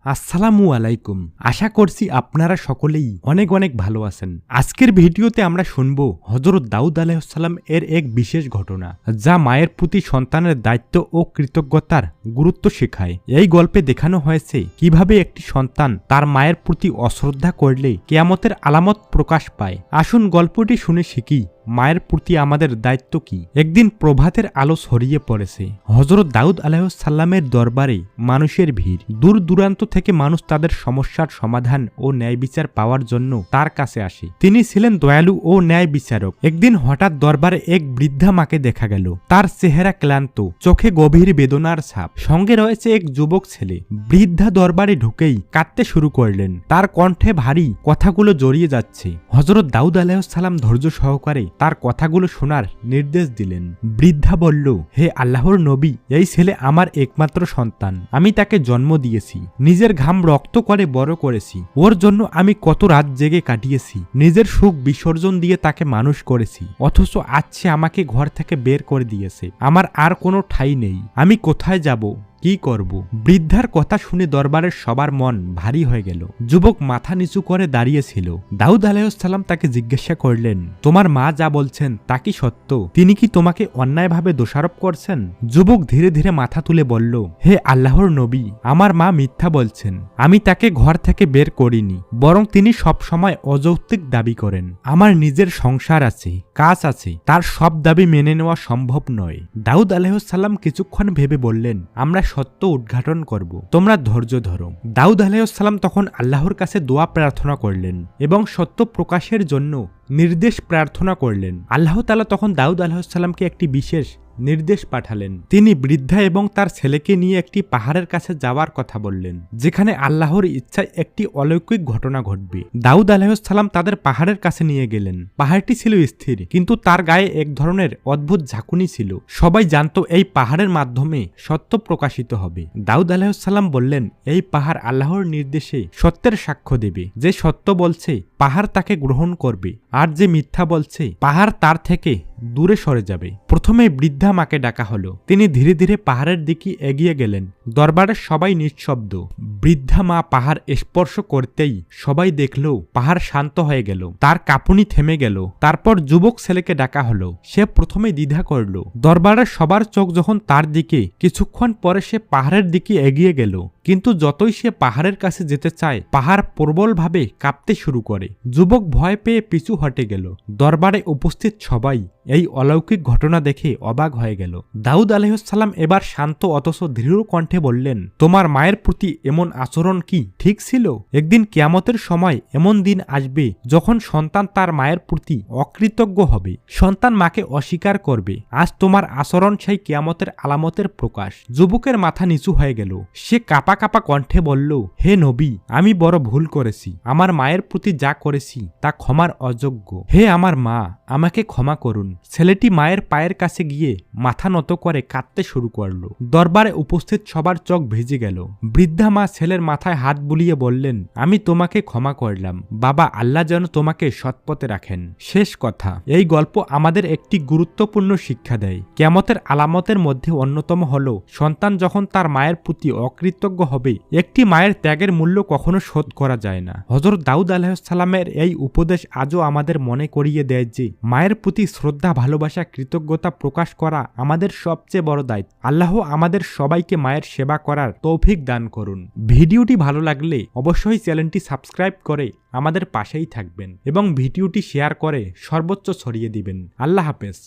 আসসালামু আলাইকুম। আশা করছি আপনারা সকলেই অনেক অনেক ভালো আছেন। আজকের ভিডিওতে আমরা শুনব হযরত দাউদ আলাইহিস সালাম এর এক বিশেষ ঘটনা, যা মায়ের প্রতি সন্তানের দায়িত্ব ও কৃতজ্ঞতার গুরুত্ব শেখায়। এই গল্পে দেখানো হয়েছে কিভাবে একটি সন্তান তার মায়ের প্রতি অশ্রদ্ধা করলে কিয়ামতের আলামত প্রকাশ পায়। আসুন গল্পটি শুনে শিখি মায়ের প্রতি আমাদের দায়িত্ব কি। একদিন প্রভাতের আলো ছড়িয়ে পড়েছে। হযরত দাউদ আলাইহিস সালামের দরবারে মানুষের ভিড়। দূর দূরান্ত থেকে মানুষ তাদের সমস্যার সমাধান ও ন্যায় বিচার পাওয়ার জন্য তার কাছে আসে। তিনি ছিলেন দয়ালু ও ন্যায় বিচারক। একদিন হঠাৎ দরবারে এক বৃদ্ধা মাকে দেখা গেল। তার চেহারা ক্লান্ত, চোখে গভীর বেদনার ছাপ, সঙ্গে রয়েছে এক যুবক ছেলে। বৃদ্ধা দরবারে ঢুকেই কাঁদতে শুরু করলেন। তার কণ্ঠে ভারী কথাগুলো জড়িয়ে যাচ্ছে। হযরত দাউদ আলাইহিস সালাম ধৈর্য সহকারে তার কথাগুলো শোনার নির্দেশ দিলেন। বৃদ্ধা বলল, হে আল্লাহর নবী, এই ছেলে আমার একমাত্র সন্তান। আমি তাকে জন্ম দিয়েছি, নিজের ঘাম রক্ত করে বড় করেছি। ওর জন্য আমি কত রাত জেগে কাটিয়েছি, নিজের সুখ বিসর্জন দিয়ে তাকে মানুষ করেছি। অথচ আজ সে আমাকে ঘর থেকে বের করে দিয়েছে। আমার আর কোনো ঠাঁই নেই। আমি কোথায় যাব, কি করব? বৃদ্ধার কথা শুনে দরবারের সবার মন ভারী হয়ে গেল। যুবক মাথা নিচু করে দাঁড়িয়েছিল। দাউদ আলাইহিস সালাম তাকে জিজ্ঞাসা করলেন, তোমার মা যা বলছেন তা কি সত্য? তিনি কি তোমাকে অন্যায়ভাবে দোষারোপ করছেন? যুবক ধীরে ধীরে মাথা তুলে বলল, হে আল্লাহর নবী, আমার মা মিথ্যা বলছেন। আমি তাকে ঘর থেকে বের করিনি, বরং তিনি সব সময় অযৌক্তিক দাবি করেন। আমার নিজের সংসার আছে, কাজ আছে, তার সব দাবি মেনে নেওয়া সম্ভব নয়। দাউদ আলাইহিস সালাম কিছুক্ষণ ভেবে বললেন, আমরা সত্য উদ্ঘাটন করব, তোমরা ধৈর্য ধরো। দাউদ আলাইহিস সালাম তখন আল্লাহর কাছে দোয়া প্রার্থনা করলেন এবং সত্য প্রকাশের জন্য নির্দেশ প্রার্থনা করলেন। আল্লাহ তাআলা তখন দাউদ আলাইহিস সালামকে একটি বিশেষ নির্দেশ পাঠালেন। তিনি বৃদ্ধা এবং তার ছেলেকে নিয়ে একটি পাহাড়ের কাছে যাওয়ার কথা বললেন, যেখানে আল্লাহর ইচ্ছায় একটি অলৌকিক ঘটনা ঘটবে। দাউদ আলাইহিস সালাম তাদের পাহাড়ের কাছে নিয়ে গেলেন। পাহাড়টি ছিল স্থির, কিন্তু তার গায়ে এক ধরনের অদ্ভুত ঝাঁকুনি ছিল। সবাই জানত এই পাহাড়ের মাধ্যমে সত্য প্রকাশিত হবে। দাউদ আলাইহিস সালাম বললেন, এই পাহাড় আল্লাহর নির্দেশে সত্যের সাক্ষ্য দেবে। যে সত্য বলছে পাহাড় তাকে গ্রহণ করবে, আর যে মিথ্যা বলছে পাহাড় তার থেকে দূরে সরে যাবে। প্রথমে বৃদ্ধা মাকে ডাকা হলো। তিনি ধীরে ধীরে পাহাড়ের দিকে এগিয়ে গেলেন। দরবারের সবাই নিঃশব্দ। বৃদ্ধা মা পাহাড় স্পর্শ করতেই সবাই দেখল পাহাড় শান্ত হয়ে গেল, তার কাঁপুনি থেমে গেল। তারপর যুবক ছেলেকে ডাকা হলো। সে প্রথমে দ্বিধা করল। দরবারের সবার চোখ যখন তার দিকে, কিছুক্ষণ পরে সে পাহাড়ের দিকে এগিয়ে গেল। কিন্তু যতই সে পাহাড়ের কাছে যেতে চায়, পাহাড় প্রবলভাবে কাঁপতে শুরু করে। যুবক ভয় পেয়ে পিছু হটে গেল। দরবারে উপস্থিত সবাই এই অলৌকিক ঘটনা দেখে অবাক হয়ে গেল। দাউদ আলাইহিস সালাম এবার শান্ত অথচ দৃঢ় কণ্ঠে বললেন, তোমার মায়ের প্রতি এমন আচরণ কি ঠিক ছিল? একদিন কিয়ামতের সময় এমন দিন আসবে যখন সন্তান তার মায়ের প্রতি অকৃতজ্ঞ হবে, সন্তান মাকে অস্বীকার করবে। আজ তোমার আচরণ সেই কিয়ামতের আলামতের প্রকাশ। যুবকের মাথা নিচু হয়ে গেল। সে কাঁপা কাঁপা কণ্ঠে বলল, হে নবী, আমি বড় ভুল করেছি। আমার মায়ের প্রতি যা করেছি তা ক্ষমার অযোগ্য। হে আমার মা, আমাকে ক্ষমা করুন। ছেলেটি মায়ের পায়ের কাছে গিয়ে মাথা নত করে কাঁদতে শুরু করল। দরবারে উপস্থিত সবার চোখ ভিজে গেল। বৃদ্ধা মা ছেলের মাথায় হাত বুলিয়ে বললেন, আমি তোমাকে ক্ষমা করলাম বাবা, আল্লাহ যেন তোমাকে সৎপথে রাখেন। শেষ কথা, এই গল্প আমাদের একটি গুরুত্বপূর্ণ শিক্ষা দেয়। কিয়ামতের আলামতের মধ্যে অন্যতম হলো সন্তান যখন তার মায়ের প্রতি অকৃতজ্ঞ হবে। একটি মায়ের ত্যাগের মূল্য কখনো শোধ করা যায় না। হযরত দাউদ আলাইহিস সালামের এই উপদেশ আজও আমাদের মনে করিয়ে দেয় যে মায়ের প্রতি শ্রদ্ধা, ভালোবাসা, কৃতজ্ঞতা প্রকাশ করা আমাদের সবচেয়ে বড় দায়িত্ব। আল্লাহ আমাদের সবাইকে মায়ের সেবা করার তৌফিক দান করুন। ভিডিওটি ভালো লাগলে অবশ্যই চ্যানেলটি সাবস্ক্রাইব করে আমাদের পাশেই থাকবেন এবং ভিডিওটি শেয়ার করে সর্বোচ্চ ছড়িয়ে দিবেন। আল্লাহ হাফেজ।